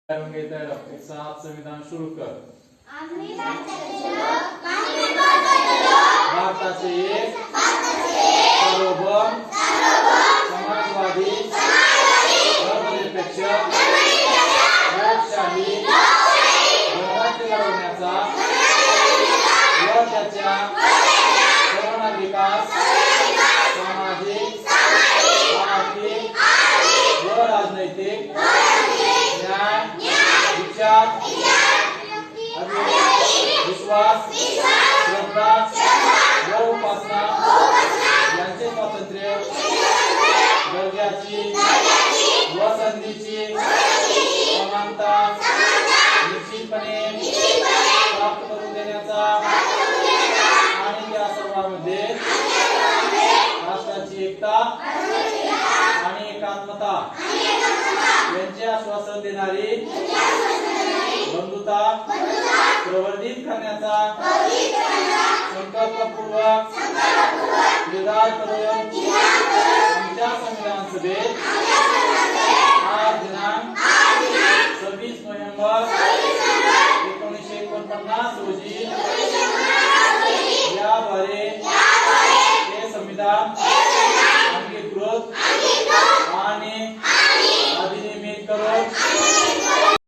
सात संविधान शुरू कर। भारताचे एक सार्वभौम समाजवादी धर्मनिरपेक्ष लोकशाही गणराज्य घडवण्याचा व त्याच्या सर्व नागरिकांस सामाजिक आर्थिक व राजनैतिक न्याय विचार विश्वास श्रद्धा व उपासना यांचे स्वातंत्र्य दर्जाची व संधीची समानता निश्चितपणे प्राप्त करून देण्याचा आणि त्या सर्वांमध्ये राष्ट्राची एकता आणि एकात्मता यांचे आश्वासन देणारी बंधुता प्रवर्धित करण्याचा संकल्पपूर्वक निर्धार करून आमच्या संविधान सभेत आज दिनांक 26 नोव्हेंबर 1949 रोजी याद्वारे हे संविधान अंगीकृत